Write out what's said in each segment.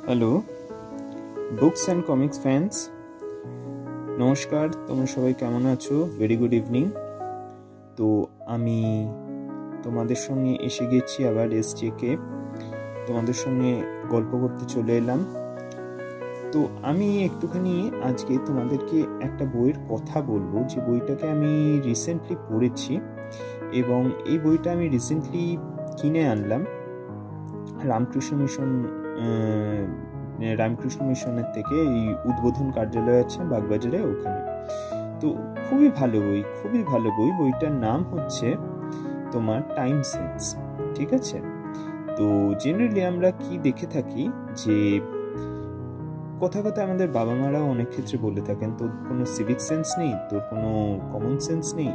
Hello books and comics fans, নমস্কার। তোমরা সবাই কেমন আছো? Very good evening. তো আমি তোমাদের সঙ্গে এসে গেছি, আবার এসজেকে তোমাদের সঙ্গে গল্প করতে চলে এলাম। তো আমি একটুখানি আজকে তোমাদেরকে একটা বইয়ের কথা বলবো, যে বইটাকে আমি রিসেন্টলি পড়েছি এবং এই বইটা আমি রিসেন্টলি কিনে আনলাম রামকৃষ্ণ মিশনের থেকে। এই উদ্বোধন কার্যালয় আছে বাগবাজারে, ওখানে। তো খুবই ভালো বই। বইটার নাম হচ্ছে তোমার টাইম সেন্স। ঠিক আছে? তো জেনারেলি আমরা কি দেখে থাকি, যে কথা আমাদের বাবা মারা অনেক ক্ষেত্রে বলে থাকেন, তোর কোনো সিভিক সেন্স নেই, তোর কোনো কমন সেন্স নেই।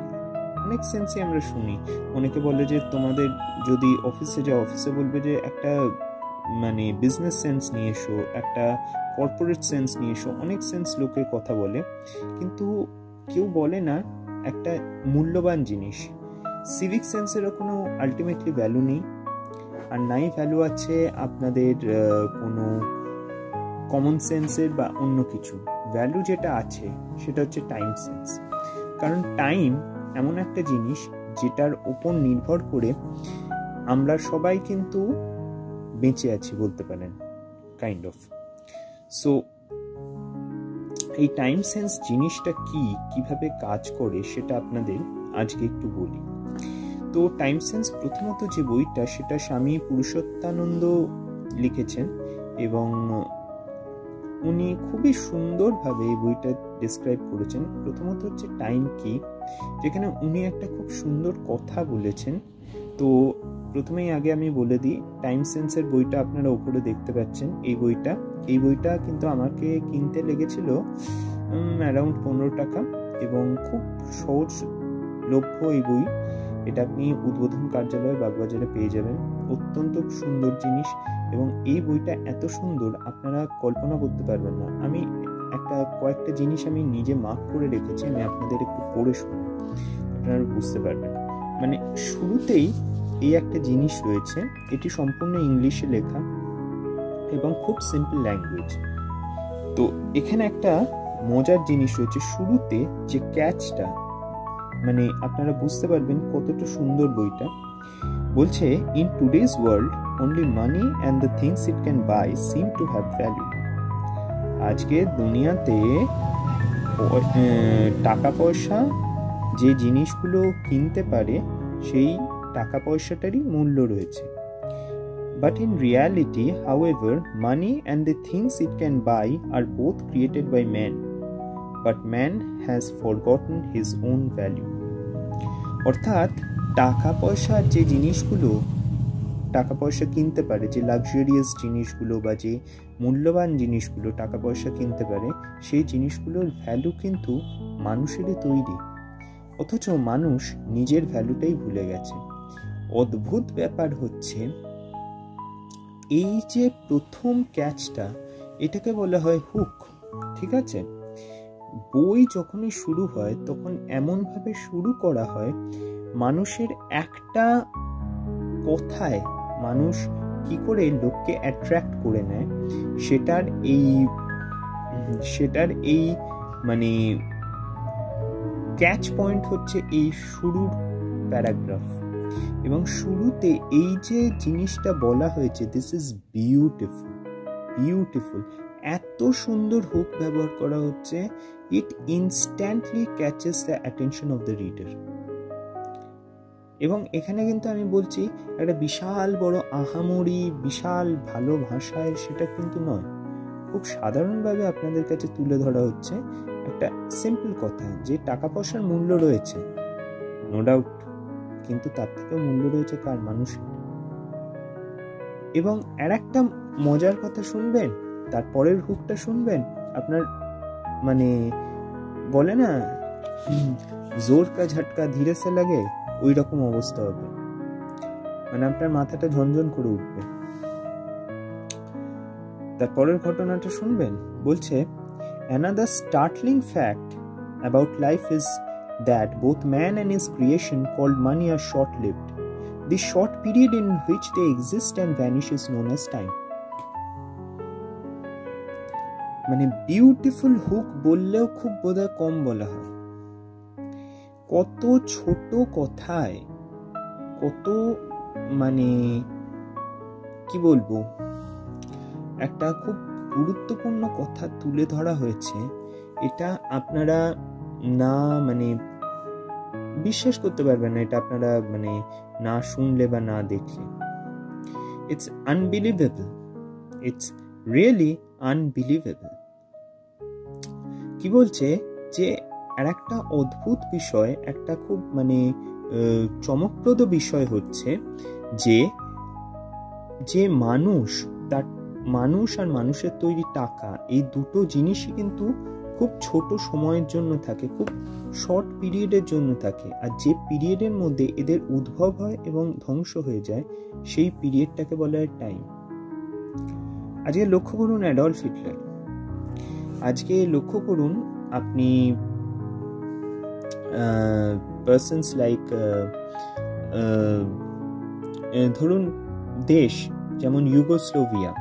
অনেক সেন্সই আমরা শুনি। অনেকে বলে যে তোমাদের যদি অফিসে যাও, অফিসে বলবে যে একটা বিজনেস সেন্স নিয়ে এসো, একটা কর্পোরেট সেন্স নিয়ে এসো। অনেক সেন্স লোকে কথা বলে, কিন্তু কেউ বলে না একটা মূল্যবান জিনিস, সিভিক সেন্সেরও কোনো আলটিমেটলি ভ্যালু নেই, আর নাই ভ্যালু আছে আপনাদের কোনো কমন সেন্সের বা অন্য কিছু। ভ্যালু যেটা আছে সেটা হচ্ছে টাইম সেন্স। কারণ টাইম এমন একটা জিনিস যেটার উপর নির্ভর করে আমরা সবাই কিন্তু বেঁচে আছি বলতে পারেন, কাইন্ড অফ। সো এই টাইম সেন্স জিনিসটা কিভাবে কাজ করে সেটা আপনাদের আজকে একটু বলি। তো টাইম সেন্স প্রথমত যে বইটা, সেটা স্বামী পুরুষোত্তানন্দ লিখেছেন এবং উনি খুবই সুন্দরভাবে এই বইটা ডিসক্রাইব করেছেন। প্রথমত হচ্ছে টাইম কি, যেখানে উনি একটা খুব সুন্দর কথা বলেছেন। তো প্রথমেই আগে আমি বলে দিই, টাইম সেন্সের বইটা আপনারা উপরে দেখতে পাচ্ছেন। এই বইটা কিন্তু আমাকে কিনতে লেগেছিল অ্যারাউন্ড 15 টাকা, এবং খুব সহজলভ্য এই বই। এটা আপনি উদ্বোধন কার্যালয় বাগবাজারে পেয়ে যাবেন। অত্যন্ত সুন্দর জিনিস, এবং এই বইটা এত সুন্দর আপনারা কল্পনা করতে পারবেন না। আমি কয়েকটা জিনিস আমি নিজে মার্ক করে রেখেছি, আমি আপনাদের একটু পড়ে শুনি, আপনারা বুঝতে পারবেন। শুরুতেই এই একটা জিনিস রয়েছে, এটি সম্পূর্ণ ইংলিশে লেখা এবং খুব সিম্পল ল্যাঙ্গুয়েজ। তো এখানে একটা মজার জিনিস রয়েছে শুরুতে, যে ক্যাচটা, আপনারা বুঝতে পারবেন কতটা সুন্দর বইটা। বলছে, in today's world only money and the things it can buy seem to have value. আজকে দুনিয়াতে টাকা পয়সা যে জিনিসগুলো কিনতে পারে, সেই টাকা পয়সাটারই মূল্য রয়েছে। But in reality, however, money and the things it can buy are both created by man, but man has forgotten his own value. অর্থাৎ টাকা পয়সার যে জিনিসগুলো টাকা পয়সা কিনতে পারে, যে লাক্সারিয়াস জিনিসগুলো বা যে মূল্যবান জিনিসগুলো টাকা পয়সা কিনতে পারে, সেই জিনিসগুলোর ভ্যালু কিন্তু মানুষেরই তৈরি, অথচ মানুষ নিজের ভ্যালুটাই ভুলে গেছে। অদ্ভুত ব্যাপার হচ্ছে, এই যে প্রথম ক্যাচটা, এটাকে বলা হয় হুক। ঠিক আছে? বই যখনই শুরু হয় তখন এমনভাবে শুরু করা হয়, মানুষের একটা কথায় মানুষ কি করে লোককে অ্যাট্রাক্ট করে নেয়, সেটার এই ক্যাচ পয়েন্ট হচ্ছে এই শুরুর প্যারাগ্রাফ। এবং শুরুতে এই যে জিনিসটা বলা হয়েছে, দিস ইজ বিউটিফুল, এত সুন্দর হুক ব্যবহার করা হচ্ছে, it instantly catches the attention of the reader. এবং এখানে কিন্তু আমি বলছি একটা বিশাল বড় আহামরি বিশাল ভালো ভাষায়, সেটা কিন্তু নয়। খুব সাধারণভাবে আপনাদের কাছে তুলে ধরা হচ্ছে একটা সিম্পল কথা, যে টাকা পয়সার মূল্য রয়েছে, নো ডাউট, কিন্তু তার থেকেও মূল্য রয়েছে কার? মানুষের। এবং আর একটা মজার কথা শুনবেন, তারপরের হুকটা শুনবেন, আপনার বলে না, জোর কা ঝটকা ধীরে সে লাগে, ওই রকম অবস্থা হবে। আপনার মাথাটা ঝনঝন করে উঠবে। তারপরের ঘটনাটা শুনবেন। বলছে, another startling fact about life is that both man and his creation called money are short-lived. The short period in which they exist and vanish is known as time. মানে বিউটিফুল হুক বললেও খুব বোধহয় কম বলা হয়। কত ছোট কথায় কত মানে কি বলবো একটা খুব গুরুত্বপূর্ণ কথা তুলে ধরা হয়েছে, এটা আপনারা না মানে বিশ্বাস করতে পারবেন না, এটা আপনারা মানে না শুনলে বা না দেখলে। It's unbelievable, it's really unbelievable. কি বলছে যে আর একটা অদ্ভুত বিষয়, একটা খুব মানে চমকপ্রদ বিষয় হচ্ছে যে যে মানুষ আর মানুষের তৈরি টাকা, এই দুটো জিনিসই কিন্তু খুব ছোট সময়ের জন্য থাকে, খুব শর্ট পিরিয়ডের জন্য থাকে। আর যে পিরিয়ডের মধ্যে এদের উদ্ভব হয় এবং ধ্বংস হয়ে যায়, সেই পিরিয়ডটাকে বলা হয় টাইম। আজকে লক্ষ্য করুন অ্যাডলফ হিটলার, আজকে লক্ষ্য করুন আপনি পার্সনস লাইক ধরুন দেশ যেমন ইউগোস্লোভিয়া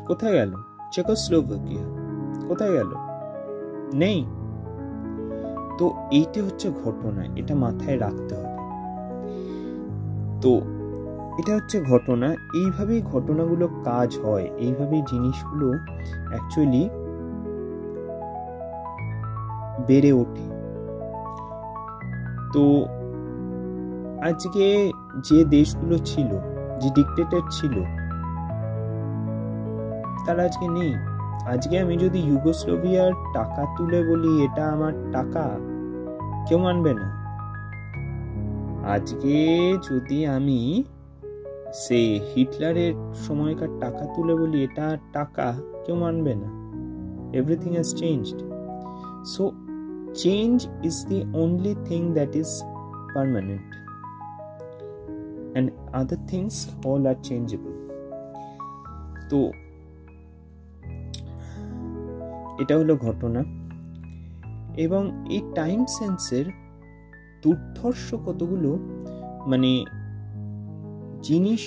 কোথায় গেল, চেকোস্লোভাকিয়া কোথায় গেল, নেই। তো এইটা হচ্ছে ঘটনা, এটা মাথায় রাখতে হবে। তো এটা হচ্ছে ঘটনা, এইভাবেই ঘটনাগুলো কাজ হয়, এইভাবেই জিনিসগুলো অ্যাকচুয়ালি বেড়ে ওঠে। তো আজকে যে দেশগুলো ছিল, যে ডিক্টেটর ছিল, তারা আজকে নেই। আজকে আমি যদি ইউগোস্লোভিয়ার টাকা তুলে বলি এটা আমার টাকা, কেউ মানবে না। আজকে যদি আমি সে হিটলারের সময়কার টাকা তুলে বলি এটা টাকা, কেউ মানবে না। Everything has changed. So change is the only thing that is permanent and other things all are changeable. তো এটা হলো ঘটনা। এবং এই টাইম সেন্সের দুর্ধর্ষ কতগুলো মানে জিনিস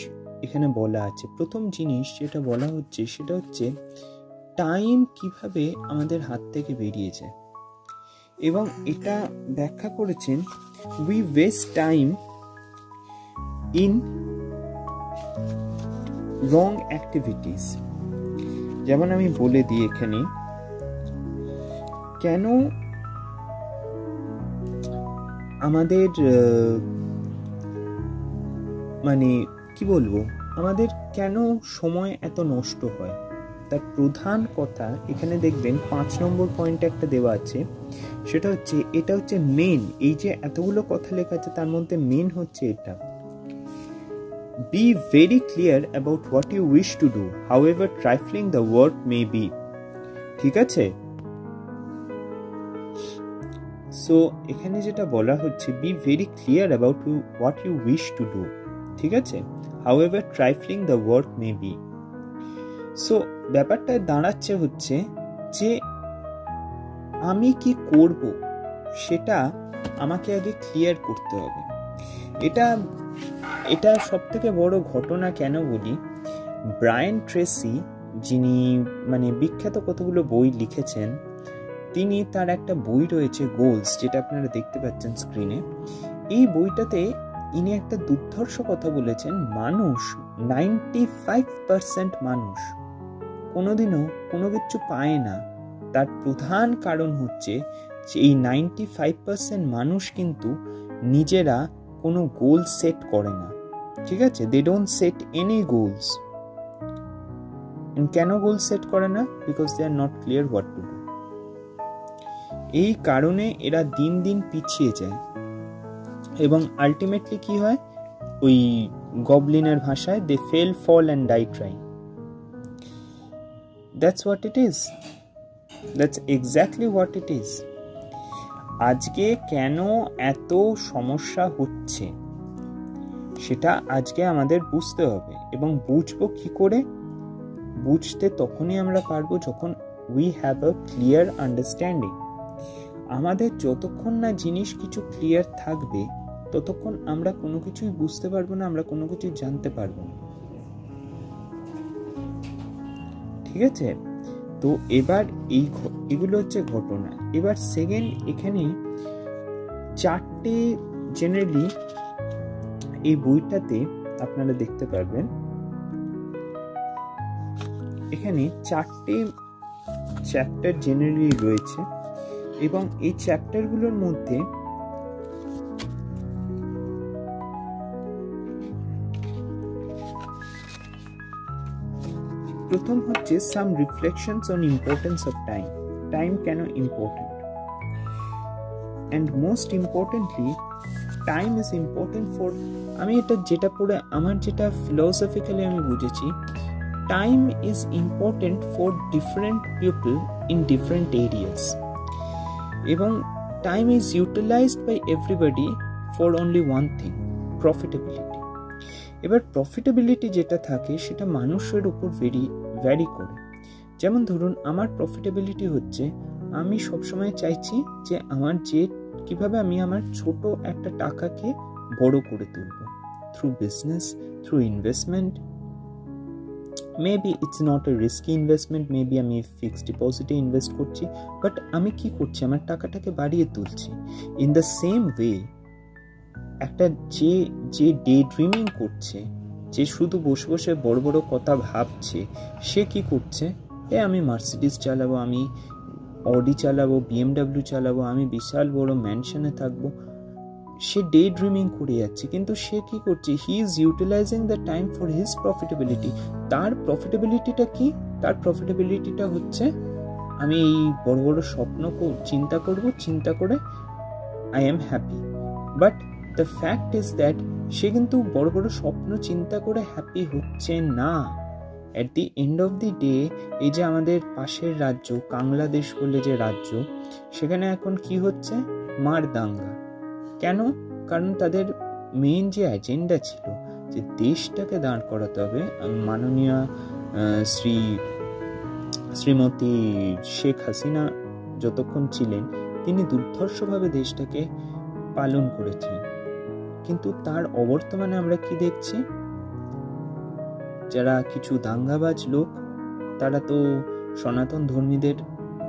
এখানে বলা আছে। প্রথম জিনিস যেটা বলা হচ্ছে সেটা হচ্ছে টাইম কিভাবে আমাদের হাত থেকে বেরিয়ে যায়। এবং এটা ব্যাখ্যা করেছেন we waste time in wrong activities। যেমন আমি বলে দিই এখানে কেন আমাদের মানে কি বলবো আমাদের কেন সময় এত নষ্ট হয়, তার প্রধান কথা এখানে দেখবেন 5 নম্বর পয়েন্টে একটা দেওয়া আছে। সেটা হচ্ছে এটা হচ্ছে মেন, এই যে এতগুলো কথা লেখা আছে তার মধ্যে মেন হচ্ছে এটা, be very clear about what you wish to do however trifling the work may be. ঠিক আছে, সো এখানে যেটা বলা হচ্ছে be very clear about what you wish to do, ঠিক আছে, however trifling the work may be. So ব্যাপারটা দাঁড়াচ্ছে হচ্ছে যে আমি কি করব সেটা আমাকে আগে ক্লিয়ার করতে হবে। এটা সব থেকে বড় ঘটনা কেন বলি, ব্রায়ান ট্রেসি যিনি মানে বিখ্যাত কতগুলো বই লিখেছেন, তিনি তার একটা বই রয়েছে গোলস, যেটা আপনারা দেখতে পাচ্ছেন স্ক্রিনে। এই বইটাতে ইনি একটা দুর্ধর্ষ কথা বলেছেন, মানুষ 95% মানুষ কোনোদিনও কোনো কিছু পায় না। তার প্রধান কারণ হচ্ছে যে এই 95% মানুষ কিন্তু নিজেরা কোনো গোল সেট করে না। ঠিক আছে, they don't set any goals. কেন গোল সেট করে না? Because they are not clear what to do. এই কারণে এরা দিন দিন পিছিয়ে যায় এবং আলটিমেটলি কি হয়, ওই গবলিনের ভাষায় they fell, fall and die trying. That's what it is. That's exactly what it is. আজকে কেন এত সমস্যা হচ্ছে সেটা আজকে আমাদের বুঝতে হবে। এবং বুঝবো কি করে? বুঝতে তখনই আমরা পারবো যখন we have a clear understanding. আমাদের যতক্ষণ না জিনিস কিছু ক্লিয়ার থাকবে ততক্ষণ আমরা কোনো কিছুই বুঝতে পারবো না, আমরা কোনো কিছু জানতে পারবো না। ঠিক আছে, তো এবার এগুলো হচ্ছে ঘটনা। এবার সেকেন্ড, এখানে 4টে জেনারেলি এই বইটাতে আপনারা দেখতে পারবেন, এখানে 4টে চ্যাপ্টার জেনারেলি রয়েছে এবং এই চ্যাপ্টারগুলোর মধ্যে প্রথম হচ্ছে some reflections on importance of time. Time কেন important, and most importantly time is important for, আমি এটা যেটা পড়ে আমার যেটা ফিলোসফিক্যালি আমি বুঝেছি, time is important for different people in different areas এবং time is utilized by everybody for only one thing, profitability। এবার প্রফিটেবিলিটি যেটা থাকে সেটা মানুষের উপর ভ্যারি করে। যেমন ধরুন আমার প্রফিটেবিলিটি হচ্ছে, আমি সবসময় চাইছি যে কিভাবে আমি আমার ছোট একটা টাকাকে বড় করে তুলব, through business, through investment. Maybe it's not a risky investment, maybe আমি ফিক্সড ডিপোজিটে ইনভেস্ট করছি, বাট আমি কি করছি, আমার টাকাটাকে বাড়িয়ে তুলছি। ইন দ্য সেম ওয়ে একটা যে ডে ড্রিমিং করছে, যে শুধু বসে বসে বড় বড় কথা ভাবছে, সে কি করছে, আমি মার্সিডিজ চালাবো, আমি অডি চালাবো, BMW চালাবো, আমি বিশাল বড় ম্যানশনে থাকবো, সে ডে ড্রিমিং করে যাচ্ছে। কিন্তু সে কি করছে, he is utilising the time for his profitability. তার প্রফিটেবিলিটিটা কি, তার প্রফিটেবিলিটিটা হচ্ছে আমি এই বড় বড় স্বপ্ন চিন্তা করে I am happy. But the fact is that সে কিন্তু বড় বড় স্বপ্ন চিন্তা করে হ্যাপি হচ্ছে না। At the end of the day, এই যে আমাদের পাশের রাজ্য বাংলাদেশ বলে যে রাজ্য, সেখানে এখন কি হচ্ছে, মার দাঙ্গা। কেন? কারণ তাদের মেইন যে এজেন্ডা ছিল যে দেশটাকে দাঁড় করাতে হবে, মাননীয় শ্রীমতী শেখ হাসিনা যতক্ষণ ছিলেন তিনি দুর্ধর্ষভাবে দেশটাকে পালন করেছেন। কিন্তু তার অবর্তমানে আমরা কি দেখছি, যারা কিছু দাঙ্গাবাজ লোক, তারা তো সনাতন ধর্মীদের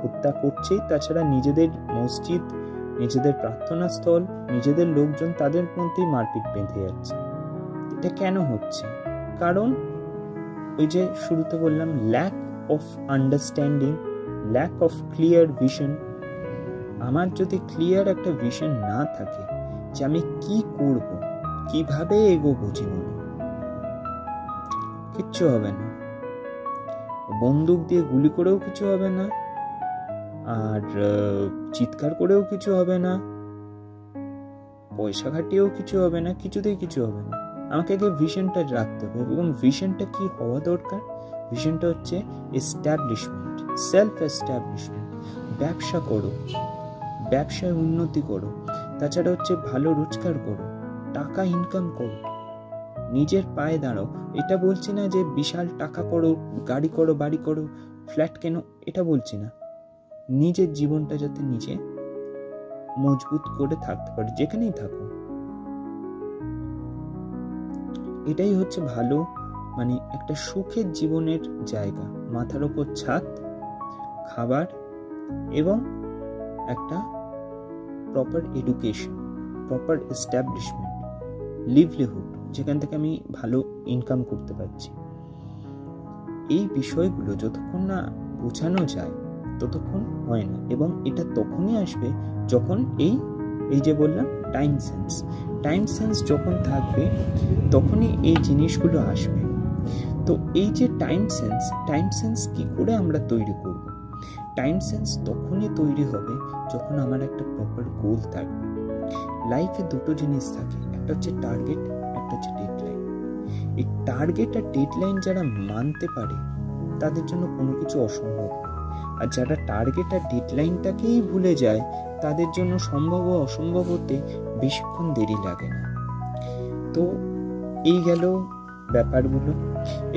হত্যা করছেই, তাছাড়া নিজেদের মসজিদ, নিজেদের প্রার্থনা স্থল, নিজেদের লোকজন, তাদের মধ্যেই মারপিট বেঁধে যাচ্ছে। এটা কেন হচ্ছে? কারণ ওই যে শুরুতে বললাম, lack of understanding, lack of clear vision. আমার যদি ক্লিয়ার একটা ভিশন না থাকে যে আমি কি করব, কিভাবে এগোবো জীবনে, কিচ্ছু হবে না। বন্দুক দিয়ে গুলি করেও কিছু হবে না, আর চিৎকার করেও কিছু হবে না, পয়সা খাটিয়েও কিছু হবে না, কিছুতেই কিছু হবে না। আমাকে আগে ভিশনটা রাখতে হবে। এবং ভিশনটা কি হওয়া দরকার? ভিশনটা হচ্ছে এস্টাবলিশমেন্ট, সেলফ এস্টাবলিশমেন্ট। ব্যবসা করো, ব্যবসায় উন্নতি করো, তাছাড়া হচ্ছে ভালো রোজগার করো, টাকা ইনকাম করো, নিজের পায়ে দাঁড়াও। এটা বলছি না যে বিশাল টাকা করো, গাড়ি করো, বাড়ি করো, ফ্ল্যাট কেন, এটা বলছি না। নিজের জীবনটা যাতে নিজে মজবুত করে থাকতে পারে, যেখানেই থাকো। এটাই হচ্ছে ভালো, মানে একটা সুখের জীবনের জায়গা। মাথার উপর ছাদ, খাবার এবং একটা proper education, proper establishment, livelihood, যেখান থেকে আমি ভালো ইনকাম করতে পারছি। এই বিষয়গুলো যতক্ষণ না বোঝানো যায় ততক্ষণ হয় না। এবং এটা তখনই আসবে যখন এই যে বললাম টাইম সেন্স যখন থাকবে তখনই এই জিনিসগুলো আসবে। তো এই যে টাইম সেন্স কি করে আমরা তৈরি করব? টাইম সেন্স তখনই তৈরি হবে যখন আমার একটা প্রপার গোল থাকবে। লাইফে দুটো জিনিস থাকে, একটা হচ্ছে টার্গেট, একটা হচ্ছে ডেডলাইন। এই টার্গেট আর ডেডলাইন যারা মানতে পারে তাদের জন্য কোনো কিছু অসম্ভব না। আর যারা টার্গেট আর ডেডলাইনটাকেই ভুলে যায় তাদের জন্য সম্ভব ও অসম্ভব হতে বেশিক্ষণ দেরি লাগে না। তো এই গেল ব্যাপারগুলো।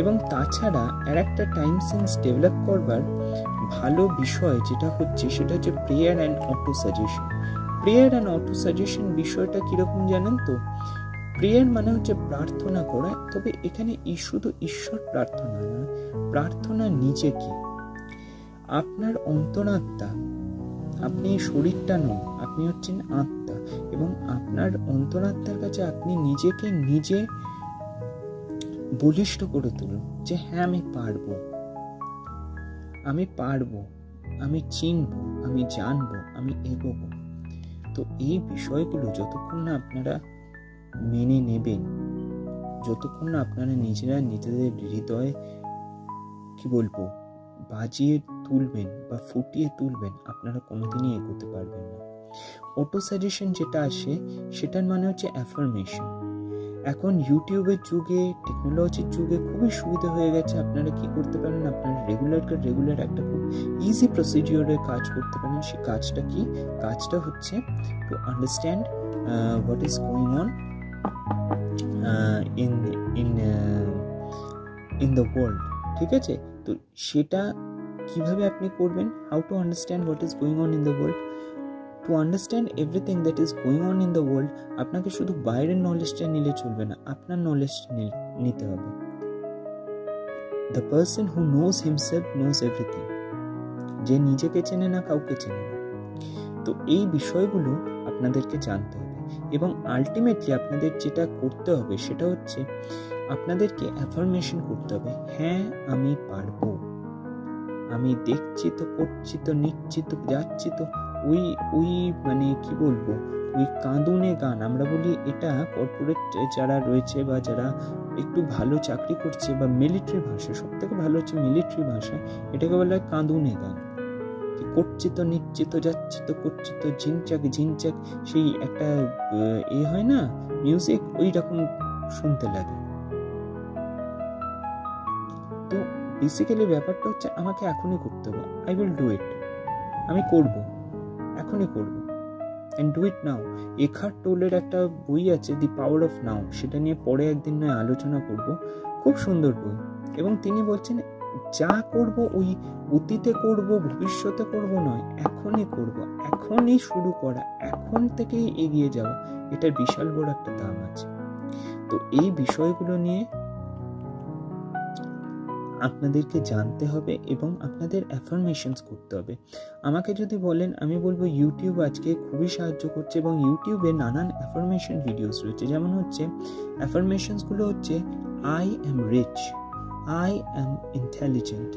এবং তাছাড়া আর একটা টাইম সেন্স ডেভেলপ করবার ভালো বিষয় যেটা হচ্ছে সেটা হচ্ছে prayer and auto suggestion. Prayer and auto suggestion বিষয়টা কিরকম জানেন তো? প্রেয়ার মানে হচ্ছে প্রার্থনা করা, তবে এখানে শুধু ঈশ্বর প্রার্থনা না, প্রার্থনা নিজেকে। আপনার অন্তরাত্মা, আপনি শরীরটা নন, আপনি হচ্ছেন আত্মা, এবং আপনার অন্তরাত্মার কাছে আপনি নিজেকে নিজে বলিষ্ঠ করে তুলুন যে হ্যাঁ আমি পারবো, আমি চিনবো, আমি জানবো, আমি এগোবো। তো এই বিষয়গুলো যতক্ষণ না আপনারা মেনে নেবেন, যতক্ষণ না আপনারা নিজেরা নিজেদের হৃদয়ে বাজিয়ে তুলবেন বা ফুটিয়ে তুলবেন, আপনারা কোনোদিনই এগোতে পারবেন না। অটো সাজেশন যেটা আসে সেটার মানে হচ্ছে অ্যাফার্মেশন। এখন ইউটিউবের যুগে, টেকনোলজির যুগে খুবই সুবিধা হয়ে গেছে। আপনারা কি করতে পারেন, আপনারা রেগুলার একটা খুব ইজি প্রসিডিওরে কাজ করতে পারেন। সেই কাজটা কি? কাজটা হচ্ছে to understand what is going on in the world. ঠিক আছে? তো সেটা কিভাবে আপনি করবেন? How to understand what is going on in the world. To understand everything that is going on in the world, আপনাকে শুধু বাইরের নলেজটা নিলে চলবে না, আপনার নলেজটা নিতে হবে। The person who knows himself nose everything. যে নিজেকে চেনে না, কাউকে চেনে না। তো এই বিষয়গুলো আপনাদেরকে জানতে হবে, এবং আলটিমেটলি আপনাদের যেটা করতে হবে সেটা হচ্ছে আপনাদেরকে অ্যাফার্মেশন করতে হবে, হ্যাঁ আমি পারবো, আমি দেখছি তো, করছি তো, নিচ্ছি তো, যাচ্ছি তো। ওই মানে কি বলবো, ওই কাঁদুনে গান আমরা বলি, এটা কর্পোরেট যারা রয়েছে বা যারা একটু ভালো চাকরি করছে, বা মিলিটারি ভাষা, সব থেকে ভালো হচ্ছে মিলিটারি ভাষা, এটাকে বলা হয় কাঁদুনে গান। করছি তো, নিচ্ছি তো, যাচ্ছি তো, করছি তো, ঝিনচাক সেই একটা হয় না মিউজিক, ওই রকম শুনতে লাগে। তো বেসিক্যালি ব্যাপারটা হচ্ছে আমাকে এখনই করতে হবে, আই উইল ডু ইট, আমি করব, এখনই করব, এন্ড ডু ইট নাও। এখার্ট টোলের একটা বই আছে, দি পাওয়ার অফ নাও, সেটা নিয়ে পরে একদিন নয় আলোচনা করব, খুব সুন্দর বই। এবং তিনি বলছেন যা করব ওই অতীতে করব, ভবিষ্যতে করব নয়, এখনই করব, এখনই শুরু করা, এখন থেকেই এগিয়ে যাওয়া, এটার বিশাল বড় একটা দাম আছে। তো এই বিষয়গুলো নিয়ে আপনাদেরকে জানতে হবে এবং আপনাদের অ্যাফার্মেশনস করতে হবে। আমাকে যদি বলেন, আমি বলবো ইউটিউব আজকে খুবই সাহায্য করছে, এবং ইউটিউবে নানান অ্যাফার্মেশন ভিডিওস রয়েছে। যেমন হচ্ছে অ্যাফার্মেশনসগুলো হচ্ছে I am rich, I am intelligent,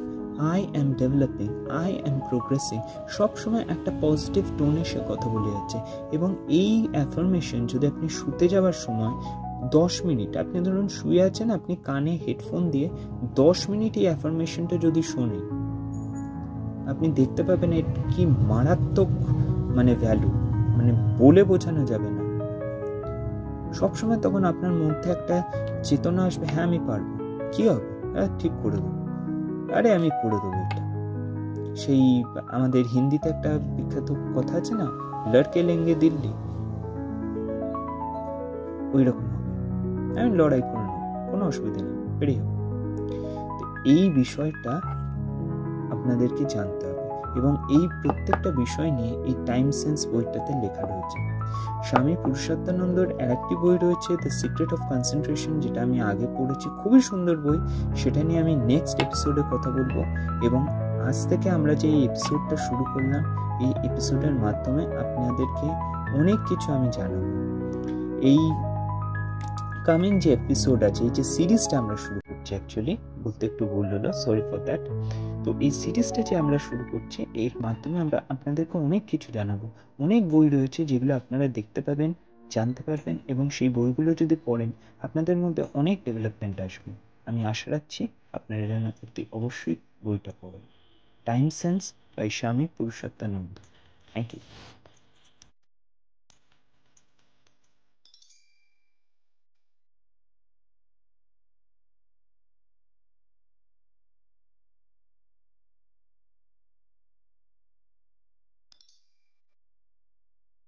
I am developing, I am progressing. সবসময় একটা পজিটিভ টোনে সে কথা বলে যাচ্ছে। এবং এই অ্যাফার্মেশন যদি আপনি শুতে যাওয়ার সময় 10 মিনিট, আপনি ধরুন শুয়ে আছেন, আপনি কানে হেডফোন দিয়ে 10 মিনিট এই অ্যাফার্মেশনটা যদি শোনেন, আপনি দেখতে পাবেন এর কি মারাত্মক মানে ভ্যালু, মানে বলে বোঝানো যাবে না। সবসময় তখন আপনার মধ্যে একটা চেতনা আসবে, হ্যাঁ আমি পারবো, কি হবে, হ্যাঁ ঠিক করে দেবো, আরে আমি করে দেবো এটা। সেই আমাদের হিন্দিতে একটা বিখ্যাত কথা আছে না, লড়কে লেঙ্গে দিল্লি, ওই রকম হবে, আমি লড়াই করে নেব, কোনো অসুবিধা নেই, পেরিয়ে যাবো। তো এই বিষয়টা আপনাদেরকে জানতে হবে, এবং এই প্রত্যেকটা বিষয় নিয়ে এই টাইম সেন্স বইটাতে লেখা রয়েছে। স্বামী পুরুষোত্তমানন্দর আরেকটি বই রয়েছে, দ্য সিক্রেট অফ কনসেন্ট্রেশন, যেটা আমি আগে পড়েছি, খুবই সুন্দর বই। সেটা নিয়ে আমি নেক্সট এপিসোডে কথা বলবো। এবং আজ থেকে আমরা যে এই এপিসোডটা শুরু করলাম, এই এপিসোডের মাধ্যমে আপনাদেরকে অনেক কিছু আমি জানাবো। এই কামিং যে এপিসোড আছে, এই যে সিরিজটা আমরা শুরু করছি, অ্যাকচুয়ালি বলতে একটু ভুল হলো, সরি ফর দ্যাট। তো এই সিরিজটা যে আমরা শুরু করছি, এর মাধ্যমে আমরা আপনাদেরকে অনেক কিছু জানাবো। অনেক বই রয়েছে যেগুলো আপনারা দেখতে পাবেন, জানতে পারবেন, এবং সেই বইগুলো যদি পড়েন আপনাদের মধ্যে অনেক ডেভেলপমেন্ট আসবে। আমি আশা রাখছি আপনারা যেন অবশ্যই বইটা পড়েন। টাইম সেন্স বাই স্বামী পুরুষোত্তমানন্দ। Thank you.